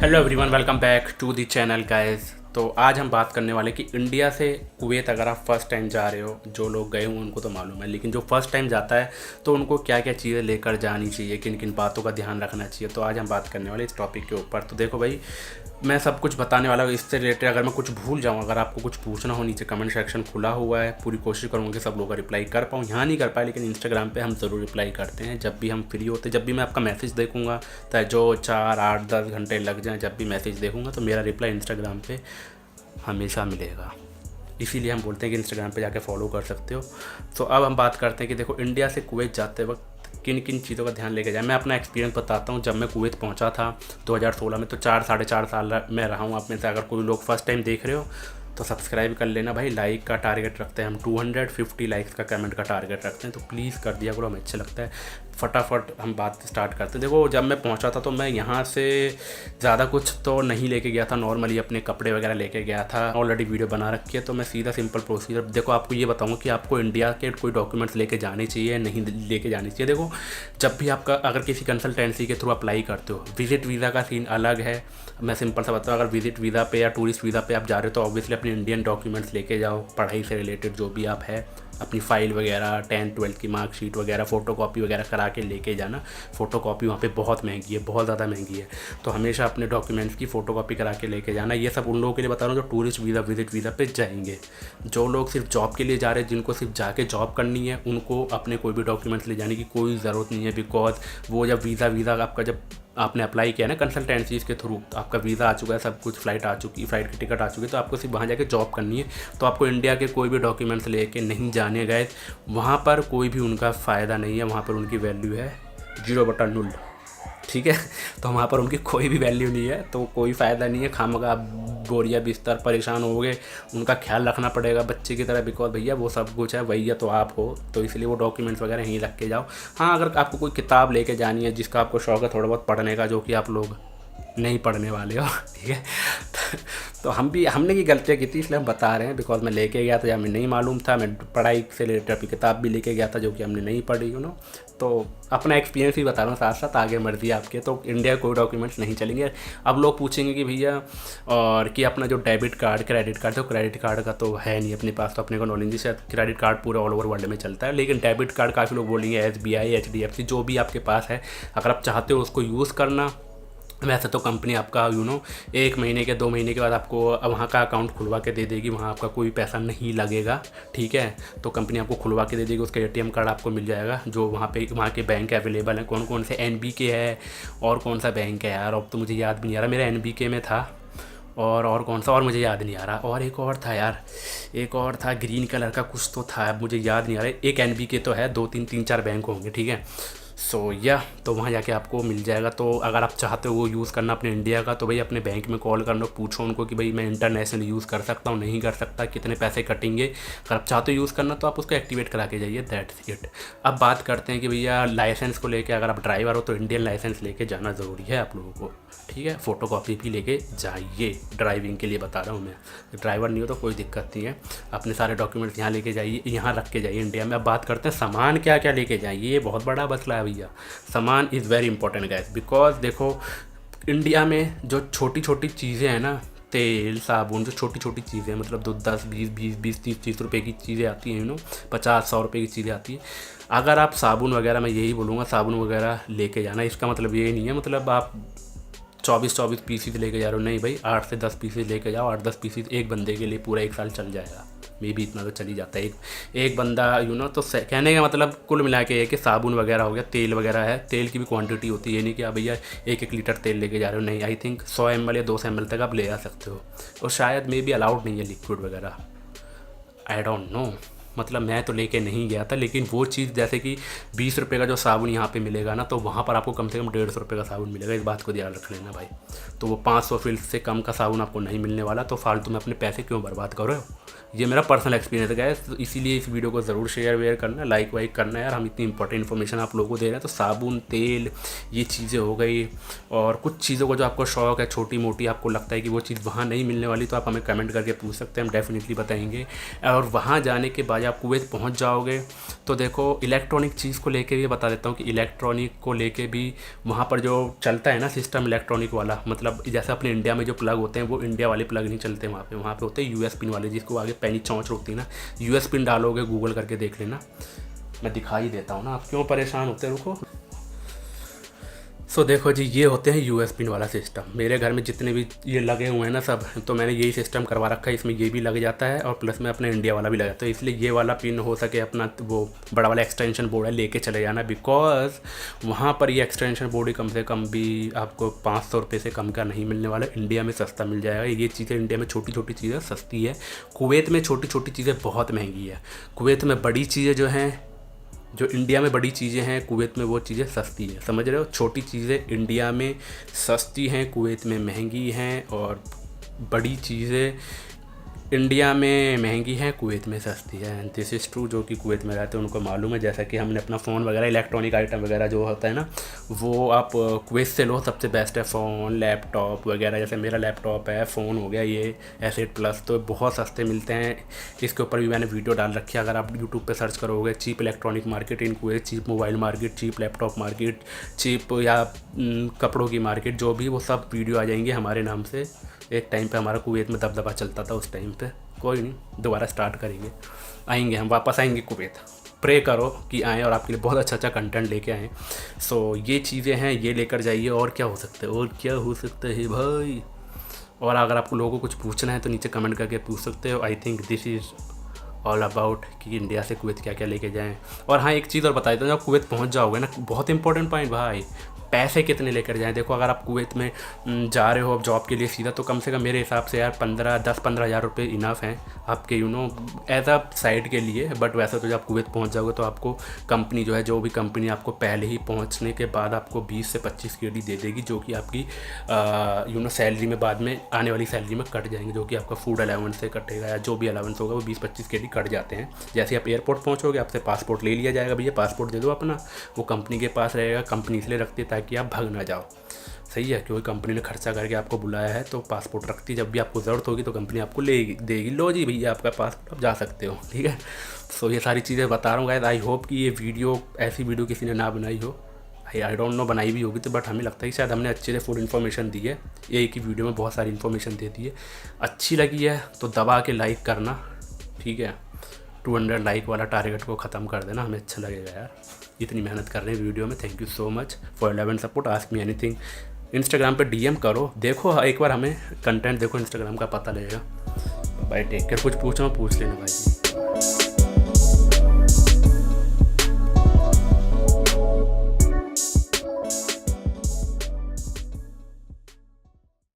Hello everyone, welcome back to the channel guys. तो आज हम बात करने वाले कि इंडिया से कुवैत अगर आप फर्स्ट टाइम जा रहे हो, जो लोग गए हों उनको तो मालूम है, लेकिन जो फर्स्ट टाइम जाता है तो उनको क्या क्या चीज़ें लेकर जानी चाहिए, किन किन बातों का ध्यान रखना चाहिए। तो आज हम बात करने वाले इस टॉपिक के ऊपर। तो देखो भाई, मैं सब कुछ बताने वाला हूँ इससे रिलेटेड। अगर मैं कुछ भूल जाऊँ, अगर आपको कुछ पूछना हो, नीचे कमेंट सेक्शन खुला हुआ है, पूरी कोशिश करूँगा कि सब लोगों का रिप्लाई कर पाऊँ। यहाँ नहीं कर पाए, लेकिन इंस्टाग्राम पे हम ज़रूर रिप्लाई करते हैं जब भी हम फ्री होते, जब भी मैं आपका मैसेज देखूँगा, चाहे जो 4, 8, 10 घंटे लग जाएँ, जब भी मैसेज देखूँगा तो मेरा रिप्लाई इंस्टाग्राम पे हमेशा मिलेगा। इसीलिए हम बोलते हैं कि इंस्टाग्राम पे जाके फॉलो कर सकते हो। तो अब हम बात करते हैं कि देखो, इंडिया से कुवैत जाते वक्त किन किन चीज़ों का ध्यान लेके जाए। मैं अपना एक्सपीरियंस बताता हूँ। जब मैं कुवैत पहुँचा था 2016 में, तो 4 साढ़े 4 साल मैं रहा हूँ। आप में से अगर कोई लोग फर्स्ट टाइम देख रहे हो तो सब्सक्राइब कर लेना भाई। लाइक का टारगेट रखते हैं हम, 250 लाइक्स का, कमेंट का टारगेट रखते हैं, तो प्लीज़ कर दिया करो, हमें अच्छा लगता है। फटाफट हम बात स्टार्ट करते हैं। देखो, जब मैं पहुंचा था तो मैं यहाँ से ज़्यादा कुछ तो नहीं लेके गया था, नॉर्मली अपने कपड़े वगैरह लेके गया था। ऑलरेडी वीडियो बना रखी है, तो मैं सीधा सिंपल प्रोसीजर देखो आपको ये बताऊंगा कि आपको इंडिया के कोई डॉक्यूमेंट्स लेके जाने चाहिए, नहीं लेके जाने चाहिए। देखो, जब भी आपका अगर किसी कंसल्टेंसी के थ्रू अप्लाई करते हो, विजिट वीज़ा का सीन अलग है। मैं सिंपल सा बताऊँ, अगर विजिट वीज़ा पे या टूरिस्ट वीज़ा पे आप जा रहे हो तो ऑब्वियसली अपने इंडियन डॉक्यूमेंट्स लेके जाओ, पढ़ाई से रिलेटेड जो भी आप है, अपनी फ़ाइल वगैरह, 10th 12th की मार्कशीट वगैरह, फ़ोटो कॉपी वगैरह करा के लेके जाना। फ़ोटो कॉपी वहाँ पे बहुत महंगी है, बहुत ज़्यादा महंगी है, तो हमेशा अपने डॉक्यूमेंट्स की फ़ोटो कॉपी करा के लेके जाना। ये सब उन लोगों के लिए बता रहा हूँ जो टूरिस्ट वीज़ा, विजिट वीज़ा पे जाएंगे। जो लोग सिर्फ जॉब के लिए जा रहे हैं, जिनको सिर्फ जाके जॉब करनी है, उनको अपने कोई भी डॉक्यूमेंट्स ले जाने की कोई ज़रूरत नहीं है। बिकॉज वो जब वीज़ा आपका, जब आपने अप्लाई किया ना कंसल्टेंसीज़ के थ्रू, आपका वीज़ा आ चुका है, सब कुछ, फ़्लाइट आ चुकी, फ़्लाइट की टिकट आ चुकी है, तो आपको सिर्फ वहाँ जाके जॉब करनी है। तो आपको इंडिया के कोई भी डॉक्यूमेंट्स लेके नहीं जाने गए, वहाँ पर कोई भी उनका फ़ायदा नहीं है। वहाँ पर उनकी वैल्यू है 0/0, ठीक है। तो वहाँ पर उनकी कोई भी वैल्यू नहीं है, तो कोई फ़ायदा नहीं है। खामखा बोरिया बिस्तर परेशान होगे, उनका ख्याल रखना पड़ेगा बच्चे की तरह। बिकॉज भैया वो सब कुछ है, भैया तो आप हो, तो इसलिए वो डॉक्यूमेंट्स वगैरह यहीं रख के जाओ। हाँ, अगर आपको कोई किताब लेके जानी है, जिसका आपको शौक़ है थोड़ा बहुत पढ़ने का, जो कि आप लोग नहीं पढ़ने वाले हो, ठीक है। तो हमने की गलतियाँ की थी, इसलिए हम बता रहे हैं। बिकॉज मैं लेके गया था, हमें नहीं मालूम था, मैं पढ़ाई से रिलेटेड अपनी किताब भी लेके गया था, जो कि हमने नहीं पढ़ी, तो अपना एक्सपीरियंस भी बता रहा हूँ साथ साथ, आगे मर्जी आपके। तो इंडिया कोई डॉक्यूमेंट्स नहीं चलेंगे। अब लोग पूछेंगे कि भैया, और कि अपना जो डेबिट कार्ड, क्रेडिट कार्ड, तो क्रेडिट कार्ड का तो है नहीं अपने पास, तो अपने को नॉलेज नहीं। शायद क्रेडिट कार्ड पूरे ऑल ओवर वर्ल्ड में चलता है, लेकिन डेबिट कार्ड काफ़ी लोग बोलेंगे SBI, HDFC, जो भी आपके पास है, अगर आप चाहते हो उसको यूज़ करना। वैसे तो कंपनी आपका 1 महीने के 2 महीने के बाद आपको वहाँ का अकाउंट खुलवा के दे देगी, वहाँ आपका कोई पैसा नहीं लगेगा, ठीक है। तो कंपनी आपको खुलवा के दे देगी, उसका ATM कार्ड आपको मिल जाएगा, जो वहाँ के बैंक अवेलेबल हैं। कौन कौन से, NBK है, और कौन सा बैंक है यार, अब तो मुझे याद भी नहीं आ रहा। मेरा NBK में था, और कौन सा, और मुझे याद नहीं आ रहा। और एक और था यार, एक और था ग्रीन कलर का कुछ तो था, अब मुझे याद नहीं आ रहा। एक NBK तो है, 2 3 4 बैंक होंगे, ठीक है। तो वहाँ जाके आपको मिल जाएगा। तो अगर आप चाहते हो वो यूज़ करना अपने इंडिया का, तो भाई अपने बैंक में कॉल करना, पूछो उनको कि भाई मैं इंटरनेशनल यूज़ कर सकता हूँ, नहीं कर सकता, कितने पैसे कटेंगे। अगर आप चाहते हो यूज़ करना तो आप उसको एक्टिवेट करा के जाइए, दैट्स इट। अब बात करते हैं कि भैया लाइसेंस को लेके, अगर आप ड्राइवर हो तो इंडियन लाइसेंस लेके जाना ज़रूरी है आप लोगों को, ठीक है। फ़ोटो कॉपी भी लेके जाइए, ड्राइविंग के लिए बता रहा हूँ मैं। ड्राइवर नहीं हो तो कोई दिक्कत नहीं है, अपने सारे डॉक्यूमेंट्स यहाँ लेके जाइए, यहाँ रख के जाइए इंडिया में। अब बात करते हैं सामान क्या क्या लेके जाइए, ये बहुत बड़ा मसला है भैया। सामान is very important guys, because देखो, इंडिया में जो छोटी छोटी चीज़ें हैं ना, तेल, साबुन, जो छोटी छोटी चीज़ें हैं, मतलब 10 20 30 रुपए की चीज़ें आती हैं, 50 100 रुपए की चीज़ें आती हैं। अगर आप साबुन वगैरह, मैं यही बोलूँगा, साबुन वगैरह लेके जाना। इसका मतलब ये नहीं है मतलब आप 24 पीसीज लेके जा रहे हो, नहीं भाई, 8 से 10 पीसीज लेके जाओ। 8 10 पीसीज एक बंदे के लिए पूरा 1 साल चल जाएगा, मे भी इतना तो चल ही जाता है एक बंदा, तो कहने का मतलब कुल मिला के है कि साबुन वगैरह हो गया, तेल वगैरह है, तेल की भी क्वांटिटी होती है, ये नहीं कि आप भैया 1 लीटर तेल लेके जा रहे हो, नहीं। आई थिंक 100 ml या 200 ml तक आप ले आ सकते हो, और शायद मे भी अलाउड नहीं है लिक्विड वगैरह, आई डोंट नो। मतलब मैं तो लेके नहीं गया था, लेकिन वो चीज़ जैसे कि 20 रुपये का जो साबुन यहाँ पे मिलेगा ना, तो वहाँ पर आपको कम से कम 150 रुपये का साबुन मिलेगा, इस बात को ध्यान रख लेना भाई। तो वो 500 फिल से कम का साबुन आपको नहीं मिलने वाला, तो फालतू में अपने पैसे क्यों बर्बाद कर रहे हो। ये मेरा पर्सनल एक्सपीरियंस है गाइस, तो इसीलिए इस वीडियो को ज़रूर शेयर करना, लाइक वाइक करना यार। हम इतनी इंपॉर्टेंट इन्फॉर्मेशन आप लोगों को दे रहे हैं, तो साबुन, तेल, ये चीज़ें हो गई। और कुछ चीज़ों को जो आपको शौक़ है, छोटी मोटी, आपको लगता है कि वो चीज़ वहाँ नहीं मिलने वाली, तो आप हमें कमेंट करके पूछ सकते हैं, हम डेफिनेटली बताएंगे। और वहाँ जाने के बाद आप कुवैत पहुंच जाओगे तो देखो इलेक्ट्रॉनिक चीज़ को लेके भी बता देता हूँ कि इलेक्ट्रॉनिक को लेके भी वहाँ पर जो चलता है ना सिस्टम इलेक्ट्रॉनिक वाला, मतलब जैसे अपने इंडिया में जो प्लग होते हैं वो इंडिया वाले प्लग नहीं चलते वहाँ पे होते हैं यूएस पिन वाले, जिसको आगे पैनी चौंच होती है ना। यूएस पिन डालोगे, गूगल करके देख लेना, मैं दिखा ही देता हूँ ना, आप क्यों परेशान होते हैं, रुको। सो देखो जी, ये होते हैं यूएस पिन वाला सिस्टम। मेरे घर में जितने भी ये लगे हुए हैं ना सब, तो मैंने यही सिस्टम करवा रखा है। इसमें ये भी लग जाता है और प्लस में अपने इंडिया वाला भी लगा, तो इसलिए ये वाला पिन हो सके अपना वो बड़ा वाला एक्सटेंशन बोर्ड है लेके चले जाना, बिकॉज वहाँ पर ये एक्सटेंशन बोर्ड ही कम से कम भी आपको 500 रुपये से कम का नहीं मिलने वाला। इंडिया में सस्ता मिल जाएगा। ये चीज़ें इंडिया में छोटी छोटी चीज़ें सस्ती है, कुवैत में छोटी छोटी चीज़ें बहुत महंगी है। कुवैत में बड़ी चीज़ें जो हैं, जो इंडिया में बड़ी चीज़ें हैं, कुवैत में वो चीज़ें सस्ती है, समझ रहे हो। छोटी चीज़ें इंडिया में सस्ती हैं, कुवैत में महंगी हैं, और बड़ी चीज़ें इंडिया में महंगी है, कुवैत में सस्ती है। This is true. जो कि कुवैत में रहते हैं उनको मालूम है। जैसा कि हमने अपना फ़ोन वगैरह, इलेक्ट्रॉनिक आइटम वगैरह जो होता है ना, वो आप कुवैत से लो, सबसे बेस्ट है। फ़ोन, लैपटॉप वगैरह, जैसे मेरा लैपटॉप है, फ़ोन हो गया ये S8 Plus, तो बहुत सस्ते मिलते हैं। इसके ऊपर भी मैंने वीडियो डाल रखी है, अगर आप यूट्यूब पर सर्च करोगे cheap electronic market in Kuwait, cheap mobile market, cheap laptop market, cheap या कपड़ों की मार्केट, जो भी, वो सब वीडियो आ जाएंगे हमारे नाम से। एक टाइम पे हमारा कुवैत में दबदबा चलता था उस टाइम पे। कोई नहीं, दोबारा स्टार्ट करेंगे, आएंगे, हम वापस आएंगे कुवैत। प्रे करो कि आएँ और आपके लिए बहुत अच्छा कंटेंट लेके आएँ। सो ये चीज़ें हैं, ये लेकर जाइए। और क्या हो सकता है, और क्या हो सकता है भाई। और अगर आपको लोगों को कुछ पूछना है तो नीचे कमेंट करके पूछ सकते हो। I think this is all about कि इंडिया से कुवैत क्या क्या लेके जाएं। और हाँ, एक चीज़ और बता देता हूँ, जब कुवैत पहुँच जाओगे ना, बहुत इंपॉर्टेंट पॉइंट भाई, पैसे कितने लेकर जाएं। देखो, अगर आप कुवैत में जा रहे हो अब जॉब के लिए सीधा, तो कम से कम मेरे हिसाब से यार 10-15 हज़ार रुपये इनफ हैं आपके एज अ साइड के लिए। बट वैसे तो जब आप कुवैत पहुंच जाओगे तो आपको कंपनी जो है, जो भी कंपनी आपको पहले ही पहुंचने के बाद आपको 20 से 25 KD दे देगी, जो कि आपकी सैलरी में बाद में आने वाली सैलरी में कट जाएंगे, जो कि आपका फूड अलाउंस से कटेगा या जो भी अलाउंस होगा वो 20-25 KD कट जाते हैं। जैसे आप एयरपोर्ट पहुँचोगे, आपसे पासपोर्ट ले लिया जाएगा, भैया पासपोर्ट दे दो अपना, वो कंपनी के पास रहेगा। कंपनी इसलिए रखती है ताकि आप भाग ना जाओ, सही है, क्योंकि कंपनी ने खर्चा करके आपको बुलाया है, तो पासपोर्ट रखती है। जब भी आपको ज़रूरत होगी तो कंपनी आपको ले देगी, लो जी भैया आपका पासपोर्ट, आप जा सकते हो, ठीक है। सो ये सारी चीज़ें बता रहा हूँ गाइस। आई होप कि ये वीडियो, ऐसी वीडियो किसी ने ना बनाई हो। आई डोंट नो बनाई भी होगी तो, बट हमें लगता है कि शायद हमने अच्छे से फुल इन्फॉर्मेशन दी है। एक ही वीडियो में बहुत सारी इन्फॉर्मेशन दे दी है। अच्छी लगी है तो दबा के लाइक करना, ठीक है। 200 लाइक वाला टारगेट को ख़त्म कर देना, हमें अच्छा लगेगा यार, इतनी मेहनत कर रहे हैं वीडियो में। Thank you so much for love and support. Ask me anything, Instagram पे DM करो, देखो एक बार हमें कंटेंट देखो, इंस्टाग्राम का पता लगेगा। Bye, take care. कुछ पूछो, पूछ लेना भाई।